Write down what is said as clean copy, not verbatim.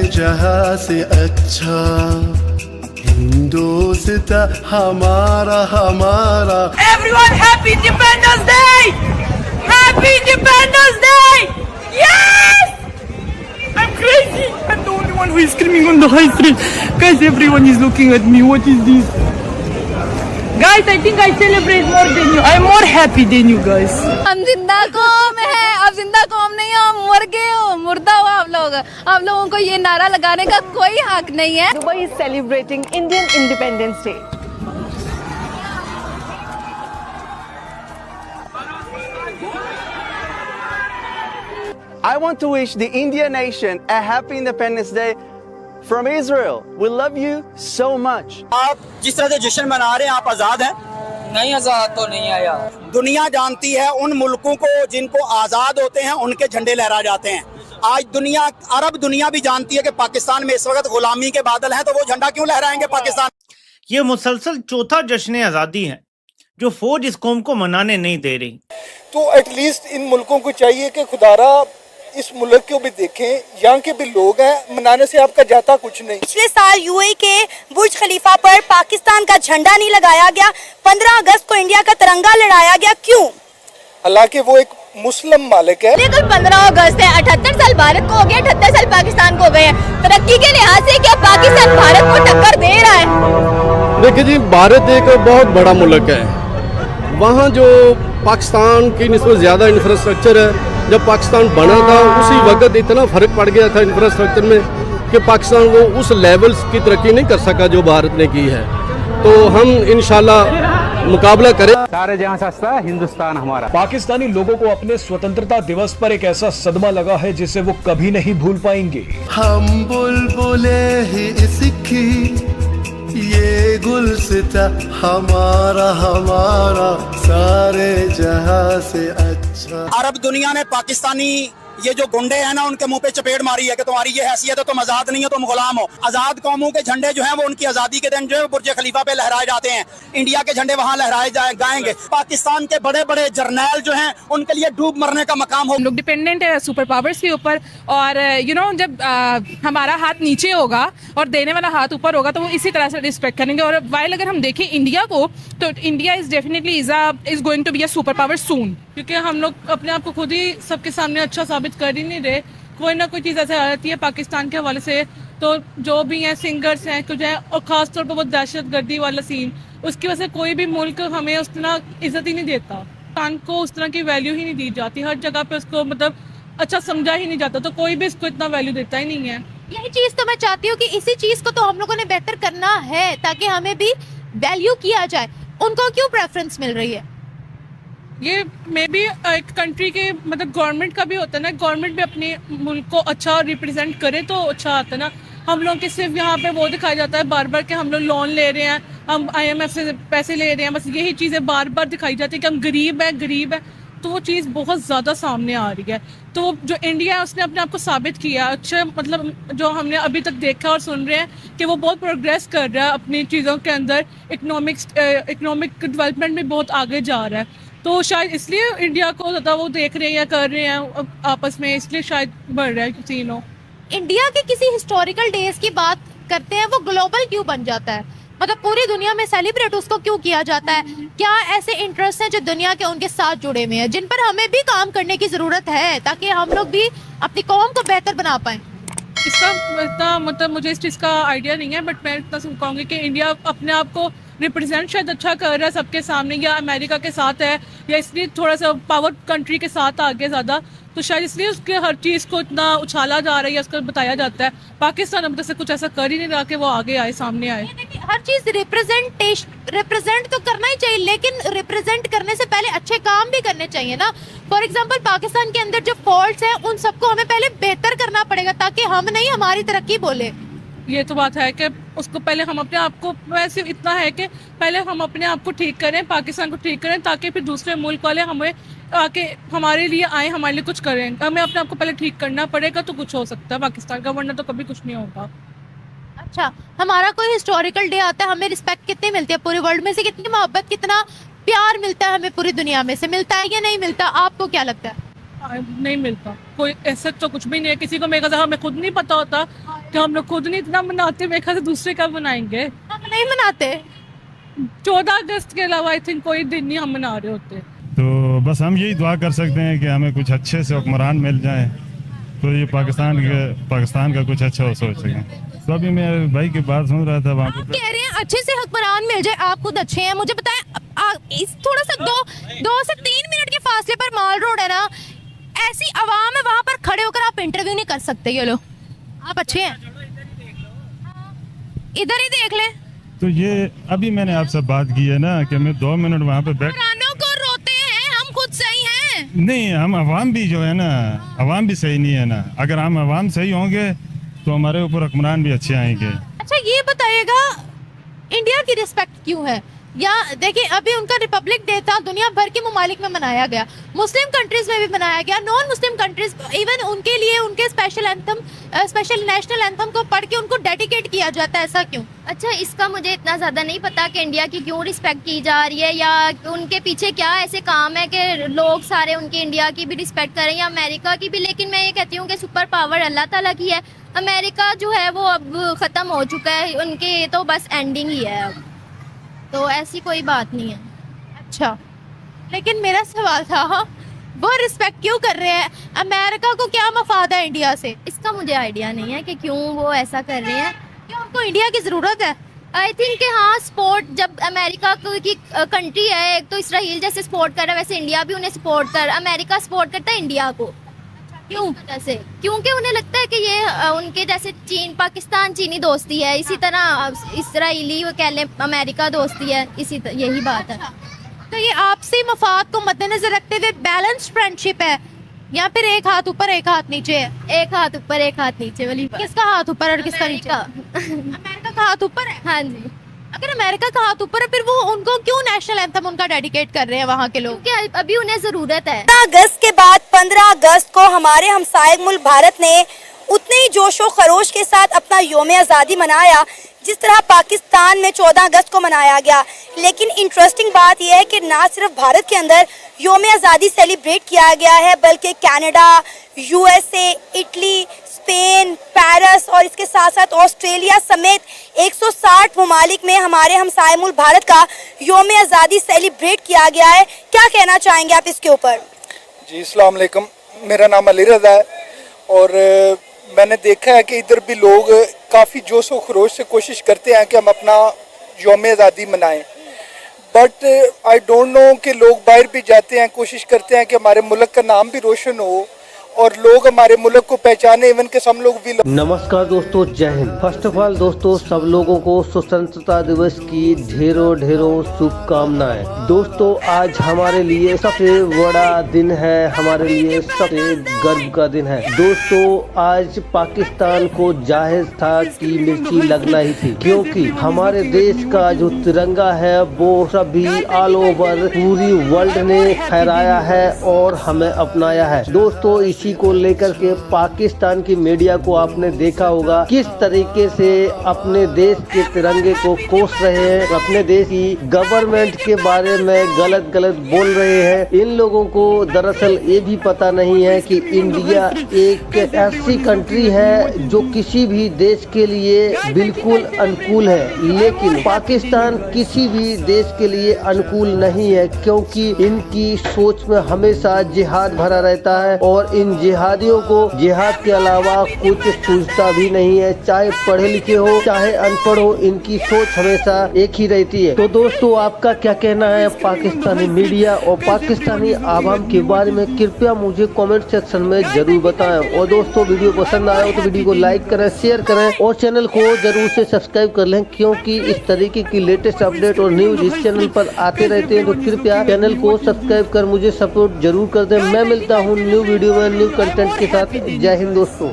जहां से अच्छा हिंदुस्तान हमारा हमारा। Everyone happy Independence Day! Happy Independence Day! Yes! I'm crazy. I'm the only one who is screaming on the high street. Guys, everyone is looking at me. What is this? Guys, I think I celebrate more than you. I'm more happy than you guys. हम जिंदा कौम है, अब जिंदा कौम नहीं हो, हम मर गए हो, मुर्दा हो आप लोग। आप लोगों को ये नारा लगाने का कोई हक नहीं है। Dubai is celebrating Indian Independence Day. I want to wish the Indian nation a happy Independence Day from Israel. We love you so much. आप जिस तरह से जश्न मना रहे हैं, आप आजाद हैं? नहीं, आजाद तो नहीं है यार। दुनिया जानती है उन मुल्कों को जिनको आजाद होते हैं उनके झंडे लहरा जाते हैं। आज दुनिया, अरब दुनिया भी जानती है कि पाकिस्तान में इस वक्त गुलामी के बादल हैं, तो वो झंडा क्यों लहराएंगे पाकिस्तान? ये मुसलसल चौथा जश्न आज़ादी है जो फौज इस कौम को मनाने नहीं दे रही। तो एटलीस्ट इन मुल्कों को चाहिए कि खुदारा इस मुल्क को भी देखें, यहाँ के भी लोग हैं, मनाने से आपका जाता कुछ नहीं। पिछले साल यूएई के बुर्ज खलीफा पर पाकिस्तान का झंडा नहीं लगाया गया, 15 अगस्त को इंडिया का तिरंगा लहराया गया, क्यों? हालांकि वो एक मुस्लिम मालिक है। कल 15 अगस्त है, 78 साल भारत को हो गया, 78 साल पाकिस्तान को हो गए हैं। तरक्की के लिहाज से क्या पाकिस्तान भारत को टक्कर दे रहा है? देखिए जी, भारत एक बहुत बड़ा मुल्क है। वहाँ जो पाकिस्तान की निस्बत ज़्यादा इंफ्रास्ट्रक्चर है। जब पाकिस्तान बना था उसी वक्त इतना फर्क पड़ गया था इंफ्रास्ट्रक्चर में कि पाकिस्तान वो उस लेवल की तरक्की नहीं कर सका जो भारत ने की है। तो हम इंशाल्लाह मुकाबला करें। सारे जहां सस्ता हिंदुस्तान हमारा। पाकिस्तानी लोगों को अपने स्वतंत्रता दिवस पर एक ऐसा सदमा लगा है जिसे वो कभी नहीं भूल पाएंगे। हम बुलबुले ही सीखी ये गुलसिता हमारा हमारा सारे जहां से अच्छा। अरब दुनिया ने पाकिस्तानी ये जो गुंडे हैं ना, उनके मुंह पे चपेट मारी है कि तुम्हारी ये हैसियत है, तुम आजाद नहीं हो, तुम गुलाम हो। आजाद कौमों के झंडे जो हैं वो उनकी आजादी के दिन जो है बुर्ज खलीफा पे लहराए जाते हैं। इंडिया के झंडे वहाँ लहराए जाएंगे। पाकिस्तान के बड़े बड़े जर्नैल जो हैं उनके लिए डूब मरने का मकाम हो। हम लोग डिपेंडेंट है सुपर पावर्स के ऊपर, और जब हमारा हाथ नीचे होगा और देने वाला हाथ ऊपर होगा तो वो इसी तरह से रिस्पेक्ट करेंगे। और वाइल अगर हम देखें इंडिया को, तो India is definitely is going to be a super power soon, क्योंकि हम लोग अपने आप को खुद ही सबके सामने अच्छा साबित कर ही नहीं रहे। कोई ना कोई चीज़ ऐसे आ जाती है पाकिस्तान के हवाले से, तो जो भी हैं सिंगर्स हैं कुछ है, और ख़ास तौर पर वो दहशतगर्दी वाला सीन, उसकी वजह से कोई भी मुल्क हमें उस तरह इज्जत ही नहीं देता। पाकिस्तान को उस तरह की वैल्यू ही नहीं दी जाती, हर जगह पे उसको मतलब अच्छा समझा ही नहीं जाता, तो कोई भी इसको इतना वैल्यू देता ही नहीं है। यही चीज़ तो मैं चाहती हूँ कि इसी चीज़ को तो हम लोगों ने बेहतर करना है ताकि हमें भी वैल्यू किया जाए। उनको क्यों प्रेफरेंस मिल रही है? ये मे बी एक कंट्री के मतलब गवर्नमेंट का भी होता है ना, गवर्नमेंट भी अपने मुल्क को अच्छा रिप्रेजेंट करे तो अच्छा आता है ना। हम लोग के सिर्फ यहाँ पे वो दिखाया जाता है बार बार कि हम लोग लोन ले रहे हैं, हम IMF से पैसे ले रहे हैं, बस यही चीज़ें बार बार दिखाई जाती है कि हम गरीब है, तो वो चीज़ बहुत ज़्यादा सामने आ रही है। तो जो इंडिया है उसने अपने आप को साबित किया, अच्छा मतलब जो हमने अभी तक देखा और सुन रहे हैं कि वो बहुत प्रोग्रेस कर रहा है अपनी चीज़ों के अंदर, इकोनॉमिक डेवलपमेंट में बहुत आगे जा रहा है। तो शायद इसलिए इंडिया को ज़्यादा वो देख रहे हैं या कर रहे हैं आपस में, इसलिए शायद बढ़ रहा है सीनों। इंडिया के किसी हिस्टोरिकल डेज की बात करते हैं, वो ग्लोबल क्यों बन जाता है? मतलब पूरी दुनिया में सेलिब्रेट उसको क्यों किया जाता है? क्या ऐसे इंटरेस्ट हैं जो दुनिया के उनके साथ जुड़े हुए हैं, जिन पर हमें भी काम करने की ज़रूरत है ताकि हम लोग भी अपनी कौम को बेहतर बना पाएं? इसका इतना मतलब मुझे इस चीज़ का आइडिया नहीं है, बट मैं इतना कहूँगी कि इंडिया अपने आप को रिप्रेजेंट शायद अच्छा कर रहा है सबके सामने, या अमेरिका के साथ है, या इसलिए थोड़ा सा पावर कंट्री के साथ आगे ज़्यादा, तो शायद इसलिए उसके हर चीज़ को इतना उछाला जा रहा है या उसको बताया जाता है। पाकिस्तान अब तक कुछ ऐसा कर ही नहीं रहा कि वो आगे आए, सामने आए। हर चीज़ रिप्रेजेंट तो करना ही चाहिए, लेकिन रिप्रेजेंट करने से पहले अच्छे काम भी करने चाहिए ना। फॉर एग्जाम्पल पाकिस्तान के अंदर जो फॉल्ट्स हैं उन सबको हमें पहले बेहतर करना पड़ेगा ताकि हम नहीं हमारी तरक्की बोले। ये तो बात है कि उसको पहले हम अपने आप को, वैसे इतना है कि पहले हम अपने आप को ठीक करें, पाकिस्तान को ठीक करें, ताकि फिर दूसरे मुल्क वाले हमें आके हमारे लिए आए, हमारे लिए कुछ करें। हमें अपने आप को पहले ठीक करना पड़ेगा तो कुछ हो सकता है पाकिस्तान का, वरना तो कभी कुछ नहीं होगा। अच्छा, हमारा कोई हिस्टोरिकल डे आता है, हमें रिस्पेक्ट कितनी मिलती है पूरी वर्ल्ड में से? कितनी मोहब्बत, कितना प्यार मिलता है हमें पूरी दुनिया में से? मिलता है या नहीं मिलता? आपको क्या लगता है? नहीं मिलता, कोई ऐसा तो कुछ भी नहीं है। किसी को मेरे हमें खुद नहीं पता होता कि हम लोग खुद नहीं इतना मनाते, मेरे ख्याल से दूसरे कब मनाएंगे। हम नहीं मनाते। 14 अगस्त के अलावा आई थिंक कोई दिन नहीं हम मना रहे होते। तो बस हम यही दुआ कर सकते हैं कि हमें कुछ अच्छे से हुक्मरान मिल जाए, तो ये पाकिस्तान का कुछ अच्छा हो सोच सकें। तो अभी मैं भाई की बात सुन रहा था वहाँ आप कह रहे हैं अच्छे से हुक्मरान मिल जाए, आप खुद अच्छे हैं। मुझे बताएं, इस थोड़ा सा 2 से 3 मिनट के फासले पर माल रोड है ना, ऐसी आवाम है, वहां पर खड़े होकर आप इंटरव्यू नहीं कर सकते। ये लो, आप अच्छे हैं, इधर ही देख लें। तो ये अभी मैंने आपसे बात की है ना कि मैं 2 मिनट वहाँ पे बैठ को रोते हैं, हम खुद सही हैं। नहीं, हम अवाम भी जो है ना, अवाम भी सही नहीं है ना। अगर हम अवाम सही होंगे तो हमारे ऊपर हुक्मरान भी अच्छे आएंगे। अच्छा ये बताइएगा, इंडिया की रिस्पेक्ट क्यों है? या देखिए, अभी उनका रिपब्लिक डे था, दुनिया भर के ममालिक में मनाया गया, मुस्लिम कंट्रीज में भी मनाया गया, नॉन मुस्लिम कंट्रीज इवन उनके लिए उनके स्पेशल नेशनल एंथम को पढ़ के उनको डेडिकेट किया जाता है, ऐसा क्यों? अच्छा, इसका मुझे इतना ज़्यादा नहीं पता कि इंडिया की क्यों रिस्पेक्ट की जा रही है, या उनके पीछे क्या ऐसे काम है कि लोग सारे उनके इंडिया की भी रिस्पेक्ट करें या अमेरिका की भी। लेकिन मैं ये कहती हूँ कि सुपर पावर अल्लाह ताला की है, अमेरिका जो है वो अब ख़त्म हो चुका है, उनके तो बस एंडिंग ही है अब, तो ऐसी कोई बात नहीं है। अच्छा, लेकिन मेरा सवाल था, वो रिस्पेक्ट क्यों कर रहे हैं? अमेरिका को क्या मफाद है इंडिया से? इसका मुझे आइडिया नहीं है कि क्यों वो ऐसा कर रहे हैं। क्या उनको इंडिया की ज़रूरत है? आई थिंक कि हाँ, सपोर्ट जब अमेरिका की कंट्री है, एक तो इसराइल जैसे सपोर्ट कर रहा है, वैसे इंडिया भी उन्हें सपोर्ट कर, अमेरिका सपोर्ट करता है इंडिया को। क्यों? जैसे क्योंकि उन्हें लगता है कि ये उनके जैसे चीन पाकिस्तान चीनी दोस्ती है, इसी तरह इसराइली वो कह लें अमेरिका दोस्ती है, यही बात है। तो ये आपसी मफाद को मद्देनजर रखते हुए बैलेंस्ड फ्रेंडशिप है, या फिर एक हाथ ऊपर एक हाथ नीचे है? एक हाथ ऊपर एक हाथ नीचे वाली। किसका हाथ ऊपर और किसका नीचे? अमेरिका का हाथ ऊपर है। हाँ जी। अगर अमेरिका का हाथ ऊपर है, फिर वो उनको क्यों नेशनल एंथम उनका डेडिकेट कर रहे हैं वहाँ के लोग? क्योंकि अभी उन्हें जरूरत है। 15 अगस्त के बाद 15 अगस्त को हमारे हमसाये मुल्क भारत ने उतने ही जोशो खरोश के साथ अपना योम आज़ादी मनाया जिस तरह पाकिस्तान में 14 अगस्त को मनाया गया। लेकिन इंटरेस्टिंग बात यह है कि ना सिर्फ भारत के अंदर योम आज़ादी सेलिब्रेट किया गया है, बल्कि Canada, USA, Italy, Spain, Paris और इसके साथ साथ ऑस्ट्रेलिया समेत 160 ममालिक में हमारे हमसाये मुल्क भारत का योम आज़ादी सेलिब्रेट किया गया है। क्या कहना चाहेंगे आप इसके ऊपर? जी, अस्सलाम वालेकुम, मेरा नाम अली रज़ा है और मैंने देखा है कि इधर भी लोग काफ़ी जोश व खरोश से कोशिश करते हैं कि हम अपना योम आज़ादी मनाएं, बट आई डोंट नो कि लोग बाहर भी जाते हैं, कोशिश करते हैं कि हमारे मुल्क का नाम भी रोशन हो और लोग हमारे मुल्क को पहचाने, इवन के सब लोग भी। नमस्कार दोस्तों, जय हिंद। फर्स्ट ऑफ ऑल दोस्तों, सब लोगों को स्वतंत्रता दिवस की ढेरों शुभकामनाएं। दोस्तों, आज हमारे लिए सबसे बड़ा दिन है, हमारे लिए सबसे गर्व का दिन है। दोस्तों, आज पाकिस्तान को जाहिर था कि मिर्ची लगना ही थी, क्योंकि हमारे देश का जो तिरंगा है वो सभी ऑल ओवर पूरी वर्ल्ड ने फहराया है और हमें अपनाया है। दोस्तों, इसी को लेकर के पाकिस्तान की मीडिया को आपने देखा होगा किस तरीके से अपने देश के तिरंगे को कोस रहे हैं, अपने देश की गवर्नमेंट के बारे में गलत बोल रहे हैं। इन लोगों को दरअसल ये भी पता नहीं है कि इंडिया एक ऐसी कंट्री है जो किसी भी देश के लिए बिल्कुल अनुकूल है, लेकिन पाकिस्तान किसी भी देश के लिए अनुकूल नहीं है, क्योंकि इनकी सोच में हमेशा जिहाद भरा रहता है और इन जिहादियों को जिहाद के अलावा कुछ सूझता भी नहीं है। चाहे पढ़े लिखे हो चाहे अनपढ़ हो, इनकी सोच हमेशा एक ही रहती है। तो दोस्तों, आपका क्या कहना है पाकिस्तानी मीडिया और पाकिस्तानी आवाम के बारे में? कृपया मुझे कमेंट सेक्शन में जरूर बताएं। और दोस्तों, वीडियो पसंद आया हो तो वीडियो को लाइक करें, शेयर करें और चैनल को जरूर से सब्सक्राइब कर लें, क्योंकि इस तरीके की लेटेस्ट अपडेट और न्यूज इस चैनल पर आते रहते हैं। तो कृपया चैनल को सब्सक्राइब कर मुझे सपोर्ट जरूर कर दें। मैं मिलता हूँ न्यू वीडियो में न्यू कंटेंट के साथ। जय हिंद दोस्तों।